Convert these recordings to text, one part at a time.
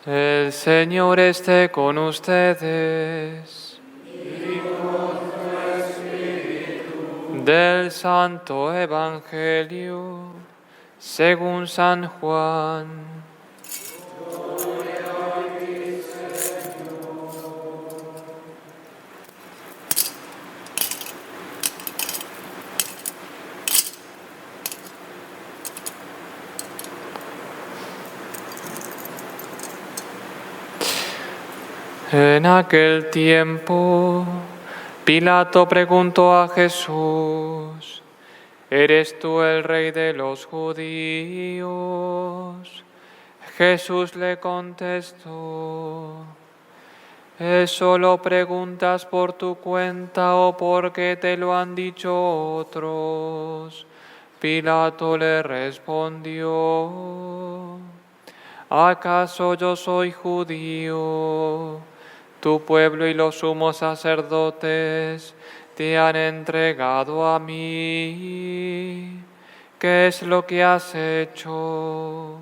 El Señor esté con ustedes. Del Santo Evangelio según San Juan. En aquel tiempo, Pilato preguntó a Jesús: ¿Eres tú el rey de los judíos? Jesús le contestó: ¿eso lo preguntas por tu cuenta o porque te lo han dicho otros? Pilato le respondió: ¿acaso yo soy judío? Tu pueblo y los sumos sacerdotes te han entregado a mí. ¿Qué es lo que has hecho?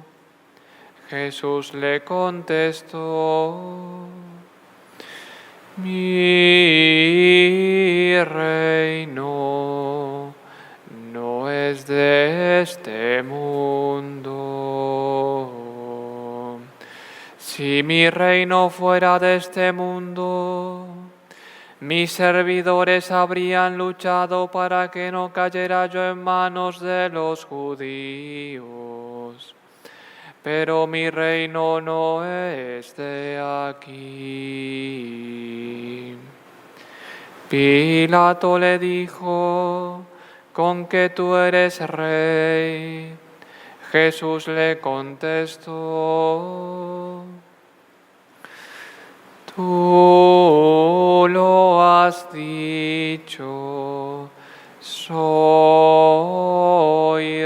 Jesús le contestó: mi reino no es de este mundo. Si mi reino fuera de este mundo, mis servidores habrían luchado para que no cayera yo en manos de los judíos. Pero mi reino no es de aquí. Pilato le dijo: ¿con que tú eres rey? Jesús le contestó: tú lo has dicho, soy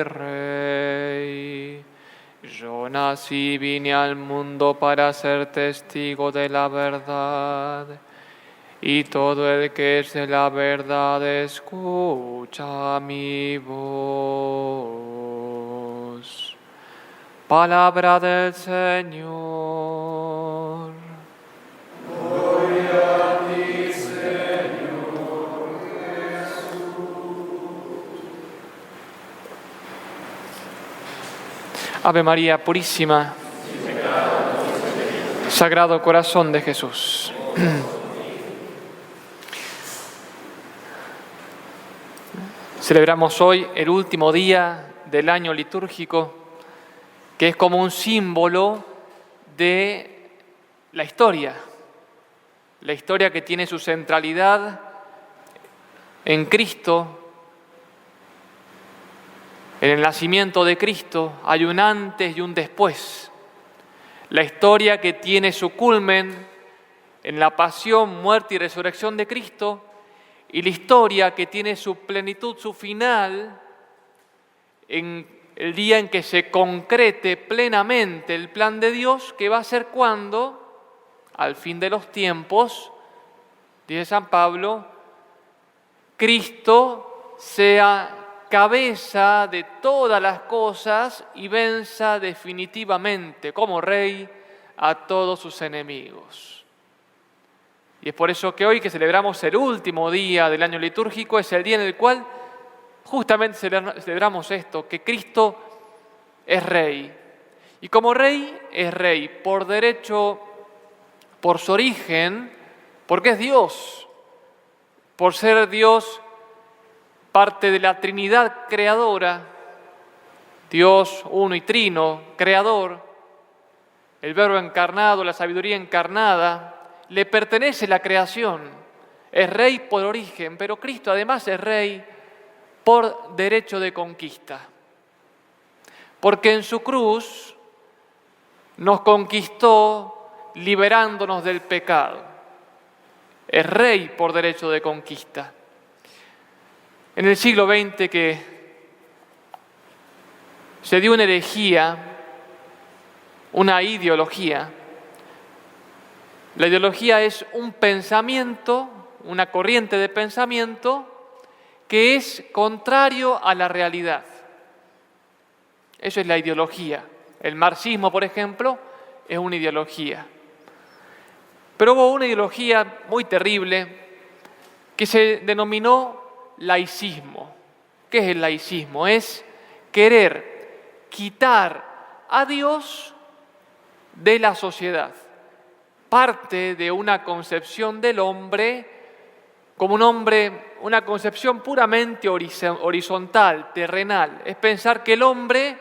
rey. Yo nací y vine al mundo para ser testigo de la verdad, y todo el que es de la verdad escucha mi voz. Palabra del Señor. Gloria a ti, Señor Jesús. Ave María Purísima, Sagrado Corazón de Jesús. Celebramos hoy el último día del año litúrgico, que es como un símbolo de la historia que tiene su centralidad en Cristo, en el nacimiento de Cristo. Hay un antes y un después. La historia que tiene su culmen en la pasión, muerte y resurrección de Cristo, y la historia que tiene su plenitud, su final, en el día en que se concrete plenamente el plan de Dios, que va a ser cuando, al fin de los tiempos, dice San Pablo, Cristo sea cabeza de todas las cosas y venza definitivamente como Rey a todos sus enemigos. Y es por eso que hoy, que celebramos el último día del año litúrgico, es el día en el cual justamente celebramos esto, que Cristo es Rey. Y como Rey, es Rey por derecho, por su origen, porque es Dios, por ser Dios, parte de la Trinidad creadora, Dios uno y trino, creador, el Verbo encarnado, la sabiduría encarnada, le pertenece la creación, es Rey por origen, pero Cristo además es Rey por derecho de conquista, porque en su cruz nos conquistó liberándonos del pecado, es Rey por derecho de conquista. En el siglo XX que se dio una herejía, una ideología. La ideología es un pensamiento, una corriente de pensamiento que es contrario a la realidad. Eso es la ideología. El marxismo, por ejemplo, es una ideología. Pero hubo una ideología muy terrible que se denominó laicismo. ¿Qué es el laicismo? Es querer quitar a Dios de la sociedad. Parte de una concepción del hombre como un hombre, una concepción puramente horizontal, terrenal. Es pensar que el hombre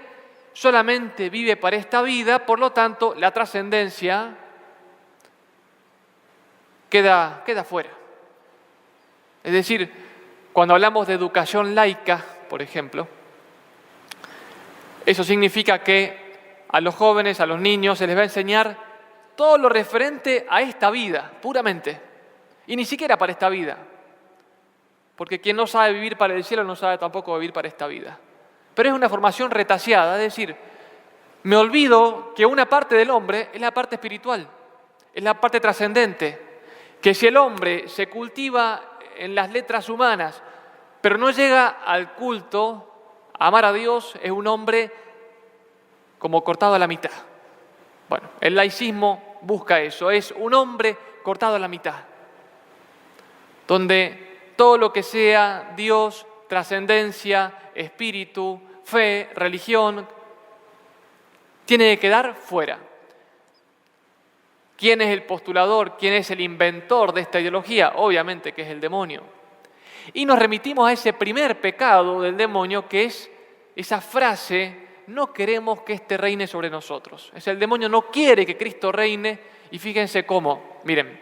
solamente vive para esta vida, por lo tanto, la trascendencia queda fuera. Es decir, cuando hablamos de educación laica, por ejemplo, eso significa que a los jóvenes, a los niños, se les va a enseñar todo lo referente a esta vida, puramente. Y ni siquiera para esta vida. Porque quien no sabe vivir para el cielo no sabe tampoco vivir para esta vida. Pero es una formación retaseada, es decir, me olvido que una parte del hombre es la parte espiritual, es la parte trascendente. Que si el hombre se cultiva en las letras humanas, pero no llega al culto, a amar a Dios, es un hombre como cortado a la mitad. Bueno, el laicismo busca eso, es un hombre cortado a la mitad, donde todo lo que sea Dios, trascendencia, espíritu, fe, religión, tiene que quedar fuera. ¿Quién es el postulador? ¿Quién es el inventor de esta ideología? Obviamente que es el demonio. Y nos remitimos a ese primer pecado del demonio, que es esa frase: no queremos que este reine sobre nosotros. Es el demonio no quiere que Cristo reine, y fíjense cómo. Miren,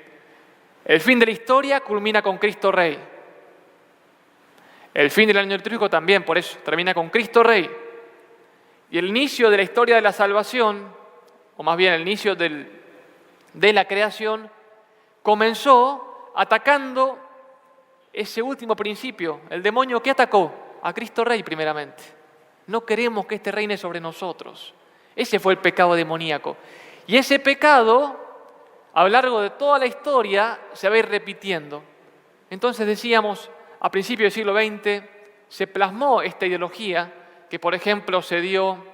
el fin de la historia culmina con Cristo Rey. El fin del año litúrgico también, por eso, termina con Cristo Rey. Y el inicio de la historia de la salvación, o más bien el inicio de la creación, comenzó atacando ese último principio. El demonio, ¿qué atacó? A Cristo Rey primeramente. No queremos que este reine sobre nosotros. Ese fue el pecado demoníaco. Y ese pecado, a lo largo de toda la historia, se va a ir repitiendo. Entonces decíamos, a principios del siglo XX, se plasmó esta ideología que, por ejemplo, se dio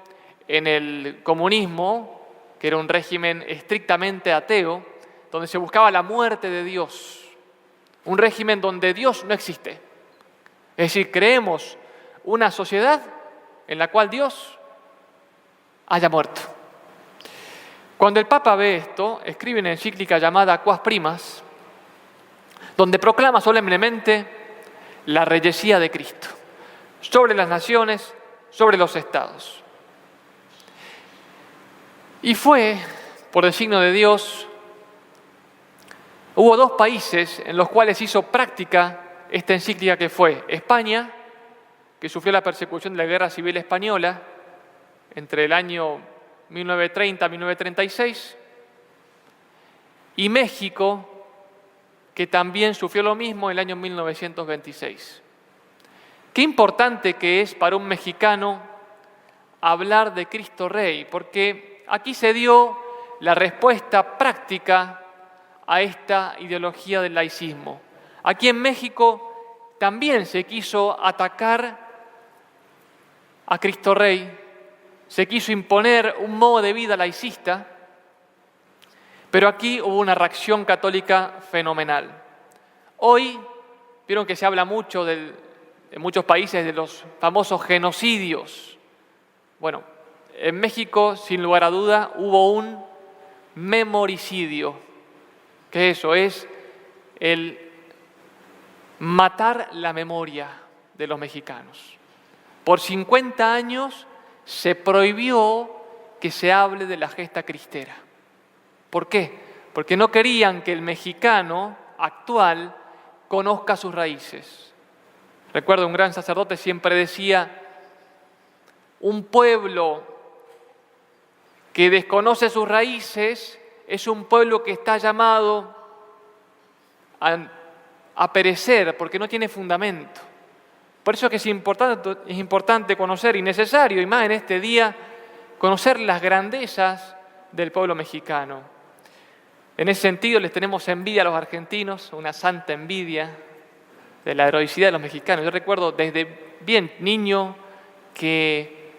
en el comunismo, que era un régimen estrictamente ateo, donde se buscaba la muerte de Dios. Un régimen donde Dios no existe. Es decir, creemos una sociedad en la cual Dios haya muerto. Cuando el Papa ve esto, escribe una encíclica llamada Quas Primas, donde proclama solemnemente la reyesía de Cristo sobre las naciones, sobre los estados. Y fue, por designo de Dios, hubo dos países en los cuales hizo práctica esta encíclica, que fue España, que sufrió la persecución de la Guerra Civil Española entre el año 1930 y 1936, y México, que también sufrió lo mismo en el año 1926. Qué importante que es para un mexicano hablar de Cristo Rey, porque aquí se dio la respuesta práctica a esta ideología del laicismo. Aquí en México también se quiso atacar a Cristo Rey, se quiso imponer un modo de vida laicista, pero aquí hubo una reacción católica fenomenal. Hoy, vieron que se habla mucho en muchos países de los famosos genocidios. Bueno, en México, sin lugar a duda, hubo un memoricidio. ¿Qué es eso? Es el matar la memoria de los mexicanos. Por 50 años se prohibió que se hable de la gesta cristera. ¿Por qué? Porque no querían que el mexicano actual conozca sus raíces. Recuerdo un gran sacerdote siempre decía: un pueblo que desconoce sus raíces es un pueblo que está llamado a perecer porque no tiene fundamento. Por eso es que es importante conocer, y necesario, y más en este día, conocer las grandezas del pueblo mexicano. En ese sentido les tenemos envidia a los argentinos, una santa envidia de la heroicidad de los mexicanos. Yo recuerdo desde bien niño que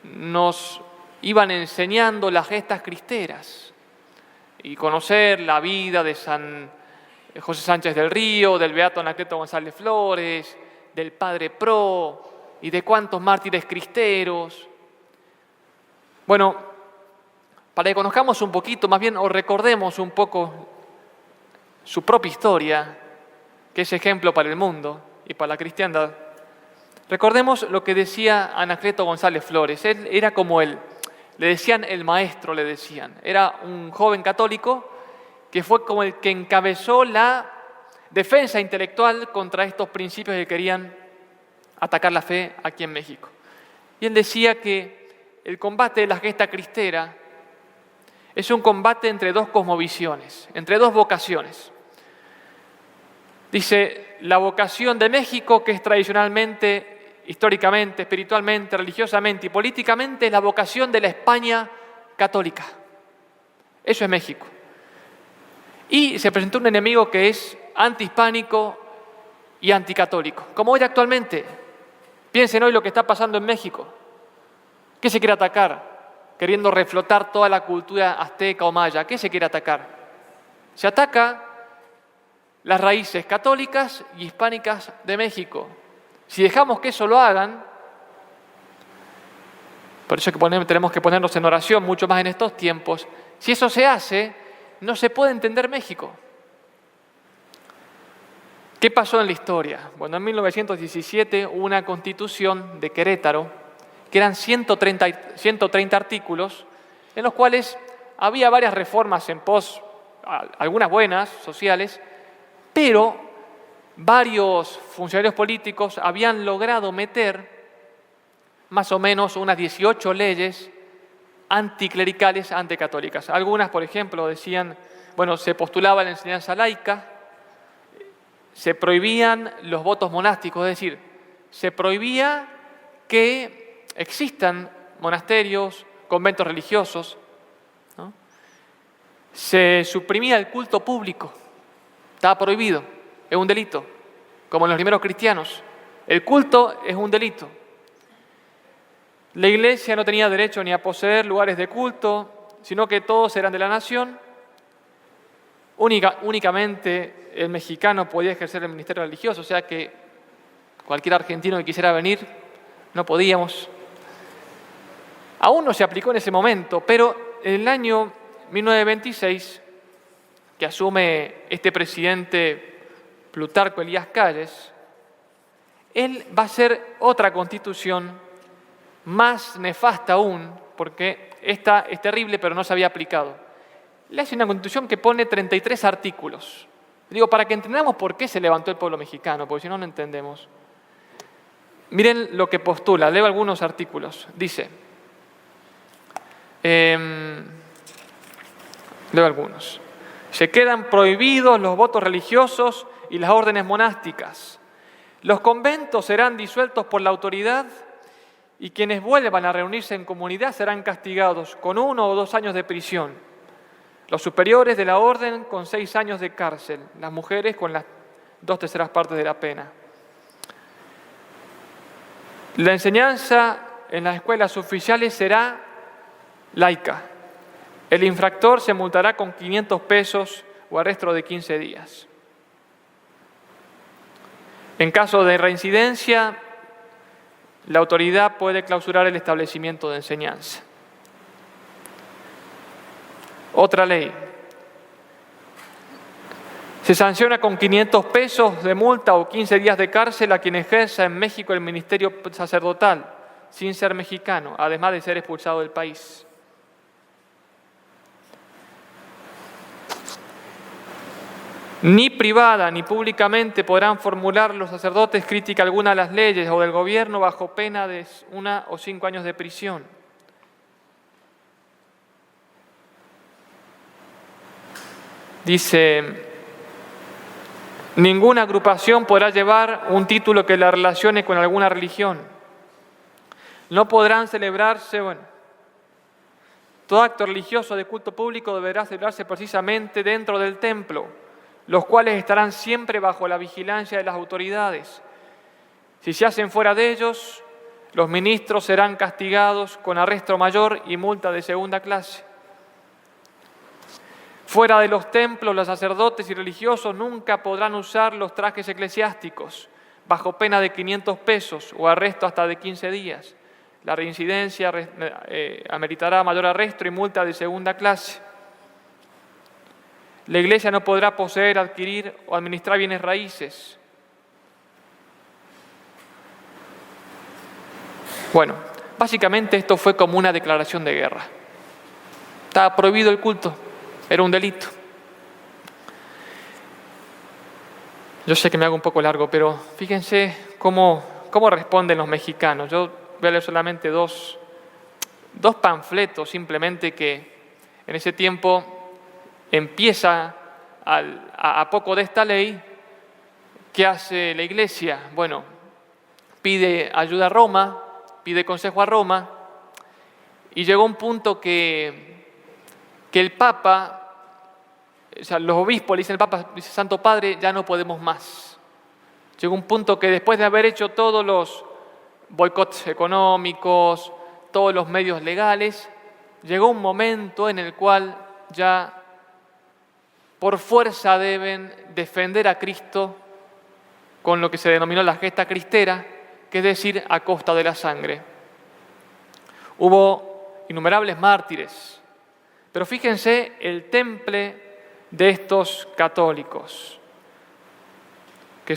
nos iban enseñando las gestas cristeras. y conocer la vida de San José Sánchez del Río, del beato Anacleto González Flores, del Padre Pro y de cuántos mártires cristeros. Bueno, para que conozcamos un poquito, más bien, o recordemos un poco su propia historia, que es ejemplo para el mundo y para la cristiandad, recordemos lo que decía Anacleto González Flores. Él era como le decían el maestro, le decían. Era un joven católico que fue como el que encabezó la defensa intelectual contra estos principios que querían atacar la fe aquí en México. Y él decía que el combate de la gesta cristera es un combate entre dos cosmovisiones, entre dos vocaciones. Dice, la vocación de México, que es tradicionalmente, históricamente, espiritualmente, religiosamente y políticamente, es la vocación de la España católica. Eso es México. Y se presentó un enemigo que es antihispánico y anticatólico, como hoy actualmente. Piensen hoy lo que está pasando en México. ¿Qué se quiere atacar? Queriendo reflotar toda la cultura azteca o maya. ¿Qué se quiere atacar? Se ataca las raíces católicas y hispánicas de México. Si dejamos que eso lo hagan, por eso tenemos que ponernos en oración mucho más en estos tiempos, si eso se hace, no se puede entender México. ¿Qué pasó en la historia? Bueno, en 1917 hubo una constitución de Querétaro, que eran 130 artículos, en los cuales había varias reformas en pos, algunas buenas, sociales, pero varios funcionarios políticos habían logrado meter más o menos unas 18 leyes anticlericales, anticatólicas. Algunas, por ejemplo, decían, bueno, se postulaba la enseñanza laica, se prohibían los votos monásticos, es decir, se prohibía que existan monasterios, conventos religiosos, ¿no? Se suprimía el culto público, estaba prohibido, es un delito, como en los primeros cristianos. El culto es un delito. La Iglesia no tenía derecho ni a poseer lugares de culto, sino que todos eran de la nación. Únicamente el mexicano podía ejercer el ministerio religioso, o sea que cualquier argentino que quisiera venir, no podíamos. Aún no se aplicó en ese momento, pero en el año 1926, que asume este presidente Plutarco Elías Calles, él va a hacer otra constitución más nefasta aún, porque esta es terrible, pero no se había aplicado. Le hace una constitución que pone 33 artículos. Digo, para que entendamos por qué se levantó el pueblo mexicano, porque si no, no entendemos. Miren lo que postula, leo algunos artículos. Dice, leo algunos. Se quedan prohibidos los votos religiosos y las órdenes monásticas. Los conventos serán disueltos por la autoridad y quienes vuelvan a reunirse en comunidad serán castigados con 1 o 2 años de prisión. Los superiores de la orden con 6 años de cárcel, las mujeres con las 2/3 partes de la pena. La enseñanza en las escuelas oficiales será laica. El infractor se multará con 500 pesos o arresto de 15 días. En caso de reincidencia, la autoridad puede clausurar el establecimiento de enseñanza. Otra ley. Se sanciona con 500 pesos de multa o 15 días de cárcel a quien ejerza en México el ministerio sacerdotal, sin ser mexicano, además de ser expulsado del país. Ni privada ni públicamente podrán formular los sacerdotes crítica alguna a las leyes o del gobierno bajo pena de 1 o 5 años de prisión. Dice, ninguna agrupación podrá llevar un título que la relacione con alguna religión. No podrán celebrarse, todo acto religioso de culto público deberá celebrarse precisamente dentro del templo, los cuales estarán siempre bajo la vigilancia de las autoridades. Si se hacen fuera de ellos, los ministros serán castigados con arresto mayor y multa de segunda clase. Fuera de los templos, los sacerdotes y religiosos nunca podrán usar los trajes eclesiásticos, bajo pena de 500 pesos o arresto hasta de 15 días. La reincidencia ameritará mayor arresto y multa de segunda clase. La Iglesia no podrá poseer, adquirir o administrar bienes raíces. Bueno, básicamente esto fue como una declaración de guerra. Estaba prohibido el culto, era un delito. Yo sé que me hago un poco largo, pero fíjense cómo responden los mexicanos. Yo voy a leer solamente dos panfletos simplemente que en ese tiempo empieza a poco de esta ley. ¿Qué hace la Iglesia? Bueno, pide ayuda a Roma, pide consejo a Roma, y llegó un punto que el Papa, o sea, los obispos le dicen al Papa, dice: Santo Padre, ya no podemos más. Llegó un punto que después de haber hecho todos los boicots económicos, todos los medios legales, llegó un momento en el cual ya por fuerza deben defender a Cristo con lo que se denominó la gesta cristera, que es decir, a costa de la sangre. Hubo innumerables mártires, pero fíjense el temple de estos católicos, que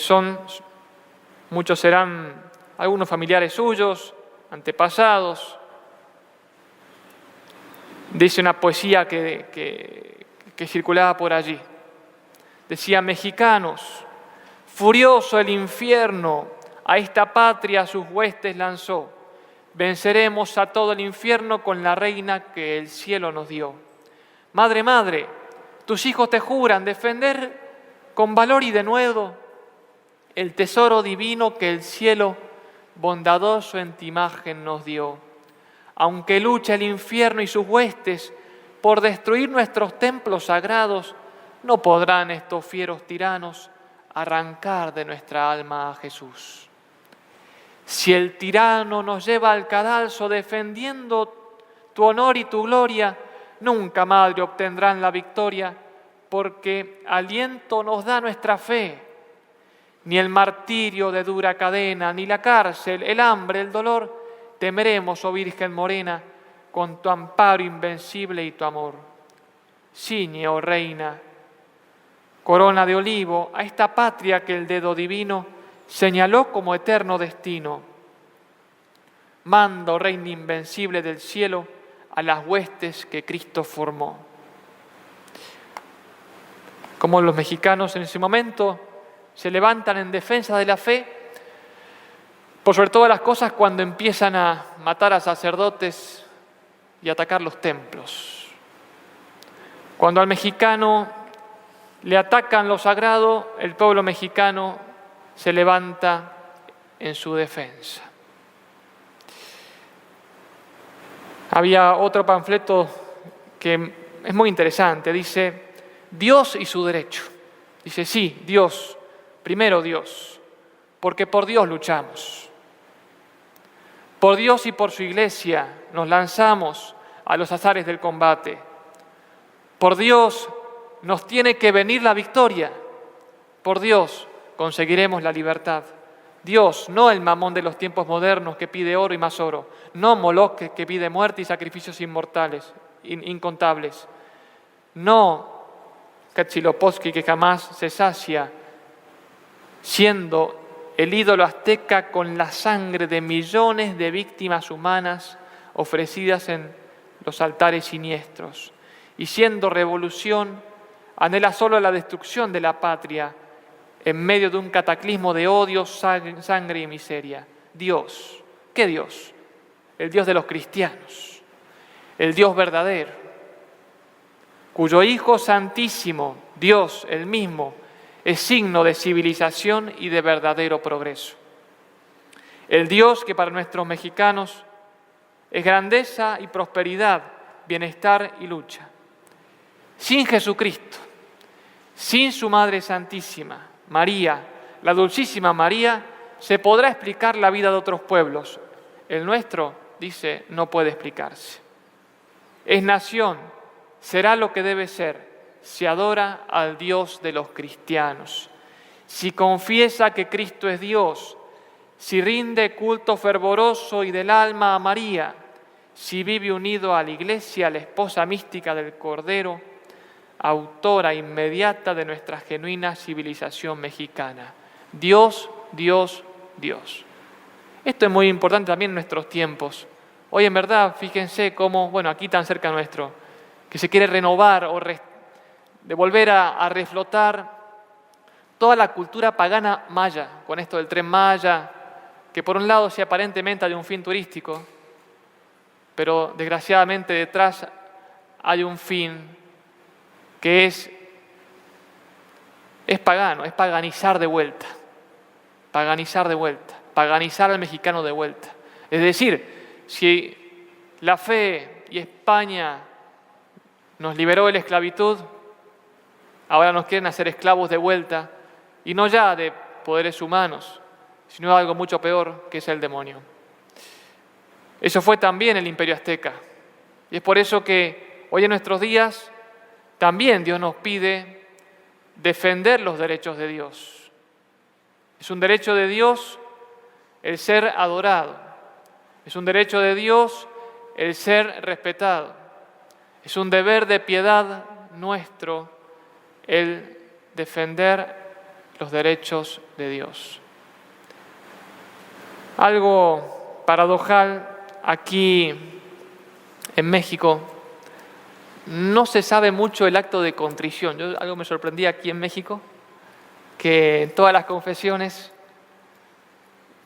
muchos serán algunos familiares suyos, antepasados. Dice una poesía que circulaba por allí. Decía: mexicanos, furioso el infierno, a esta patria sus huestes lanzó. Venceremos a todo el infierno con la reina que el cielo nos dio. Madre, madre, tus hijos te juran defender con valor y denuedo el tesoro divino que el cielo bondadoso en tu imagen nos dio. Aunque lucha el infierno y sus huestes por destruir nuestros templos sagrados, no podrán estos fieros tiranos arrancar de nuestra alma a Jesús. Si el tirano nos lleva al cadalso defendiendo tu honor y tu gloria, nunca, Madre, obtendrán la victoria, porque aliento nos da nuestra fe. Ni el martirio de dura cadena, ni la cárcel, el hambre, el dolor, temeremos, oh Virgen morena, con tu amparo invencible y tu amor. Ciñe, oh Reina, corona de olivo, a esta patria que el dedo divino señaló como eterno destino. Manda, oh Reina invencible del cielo, a las huestes que Cristo formó. Como los mexicanos en ese momento se levantan en defensa de la fe, por sobre todas las cosas cuando empiezan a matar a sacerdotes y atacar los templos. Cuando al mexicano le atacan lo sagrado, el pueblo mexicano se levanta en su defensa. Había otro panfleto que es muy interesante, dice: Dios y su derecho. Dice: sí, Dios, primero Dios, porque por Dios luchamos. Por Dios y por su Iglesia nos lanzamos a los azares del combate. Por Dios nos tiene que venir la victoria. Por Dios conseguiremos la libertad. Dios, no el mamón de los tiempos modernos que pide oro y más oro. No Moloch que pide muerte y sacrificios inmortales, incontables. No Huitzilopochtli que jamás se sacia, siendo el ídolo azteca con la sangre de millones de víctimas humanas ofrecidas en los altares siniestros. Y siendo revolución, anhela solo la destrucción de la patria en medio de un cataclismo de odio, sangre y miseria. Dios, ¿qué Dios? El Dios de los cristianos, el Dios verdadero, cuyo Hijo Santísimo, Dios el mismo, es signo de civilización y de verdadero progreso. El Dios que para nuestros mexicanos es grandeza y prosperidad, bienestar y lucha. Sin Jesucristo, sin su Madre Santísima, María, la Dulcísima María, se podrá explicar la vida de otros pueblos. El nuestro, dice, no puede explicarse. Es nación, será lo que debe ser, si adora al Dios de los cristianos, si confiesa que Cristo es Dios, si rinde culto fervoroso y del alma a María, si vive unido a la Iglesia, la esposa mística del Cordero, autora inmediata de nuestra genuina civilización mexicana. Dios, Dios, Dios. Esto es muy importante también en nuestros tiempos. Hoy en verdad, fíjense cómo, aquí tan cerca nuestro, que se quiere renovar o de volver a reflotar toda la cultura pagana maya, con esto del Tren Maya, que por un lado sí aparentemente hay un fin turístico, pero desgraciadamente detrás hay un fin que es pagano, es paganizar de vuelta, paganizar al mexicano de vuelta. Es decir, si la fe y España nos liberó de la esclavitud, ahora nos quieren hacer esclavos de vuelta, y no ya de poderes humanos, sino de algo mucho peor, que es el demonio. Eso fue también el Imperio Azteca. Y es por eso que hoy en nuestros días también Dios nos pide defender los derechos de Dios. Es un derecho de Dios el ser adorado. Es un derecho de Dios el ser respetado. Es un deber de piedad nuestro el defender los derechos de Dios. Algo paradojal aquí en México, no se sabe mucho el acto de contrición. Algo me sorprendía aquí en México, que en todas las confesiones,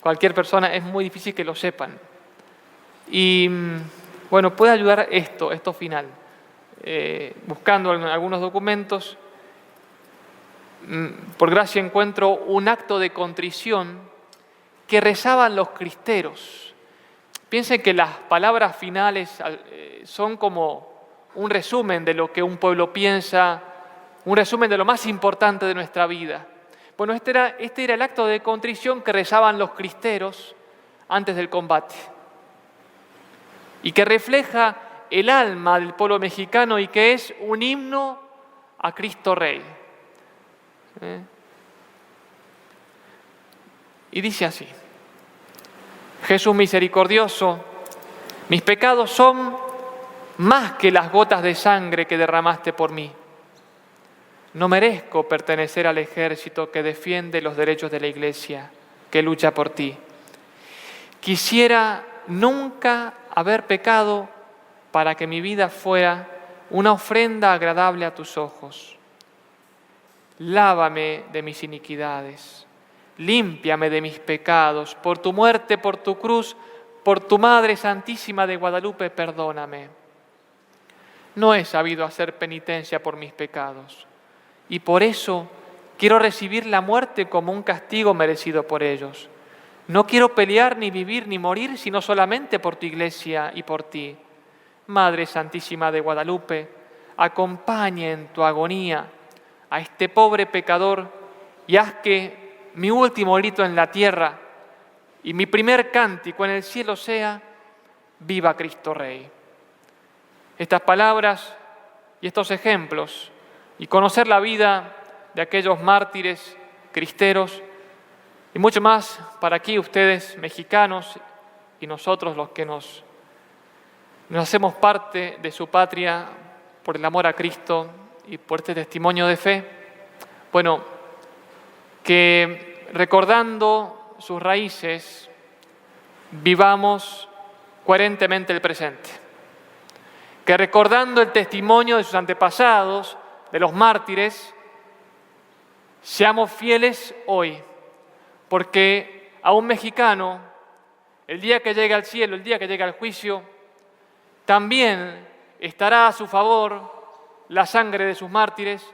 cualquier persona, es muy difícil que lo sepan. Y puede ayudar esto final. Buscando en algunos documentos, por gracia encuentro un acto de contrición que rezaban los cristeros. Piensen que las palabras finales son como un resumen de lo que un pueblo piensa, un resumen de lo más importante de nuestra vida. Bueno, este era el acto de contrición que rezaban los cristeros antes del combate y que refleja el alma del pueblo mexicano y que es un himno a Cristo Rey. Y dice así: Jesús misericordioso, mis pecados son más que las gotas de sangre que derramaste por mí. No merezco pertenecer al ejército que defiende los derechos de la Iglesia, que lucha por ti. Quisiera nunca haber pecado para que mi vida fuera una ofrenda agradable a tus ojos. Lávame de mis iniquidades, límpiame de mis pecados, por tu muerte, por tu cruz, por tu Madre Santísima de Guadalupe, perdóname. No he sabido hacer penitencia por mis pecados, y por eso quiero recibir la muerte como un castigo merecido por ellos. No quiero pelear, ni vivir, ni morir, sino solamente por tu Iglesia y por ti. Madre Santísima de Guadalupe, acompaña en tu agonía a este pobre pecador y haz que mi último grito en la tierra y mi primer cántico en el cielo sea: viva Cristo Rey. Estas palabras y estos ejemplos y conocer la vida de aquellos mártires cristeros y mucho más para aquí ustedes mexicanos y nosotros los que nos hacemos parte de su patria por el amor a Cristo y por este testimonio de fe. Que recordando sus raíces vivamos coherentemente el presente. Que recordando el testimonio de sus antepasados, de los mártires, seamos fieles hoy, porque a un mexicano, el día que llegue al cielo, el día que llegue al juicio, también estará a su favor la sangre de sus mártires,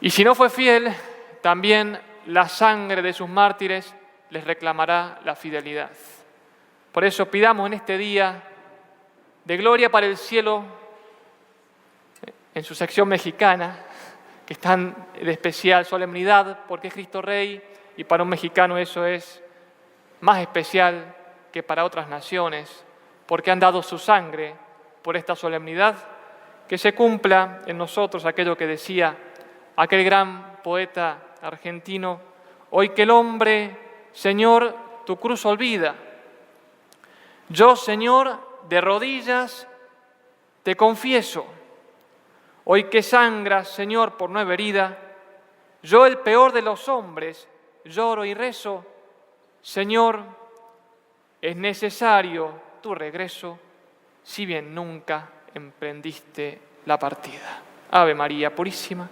y si no fue fiel, también la sangre de sus mártires les reclamará la fidelidad. Por eso pidamos en este día de gloria para el cielo, en su sección mexicana, que es tan de especial solemnidad, porque es Cristo Rey, y para un mexicano eso es más especial que para otras naciones, porque han dado su sangre por esta solemnidad, que se cumpla en nosotros aquello que decía aquel gran poeta argentino: hoy que el hombre, Señor, tu cruz olvida, yo, Señor, de rodillas te confieso. Hoy que sangras, Señor, por nueva herida, yo, el peor de los hombres, lloro y rezo. Señor, es necesario tu regreso, si bien nunca emprendiste la partida. Ave María Purísima.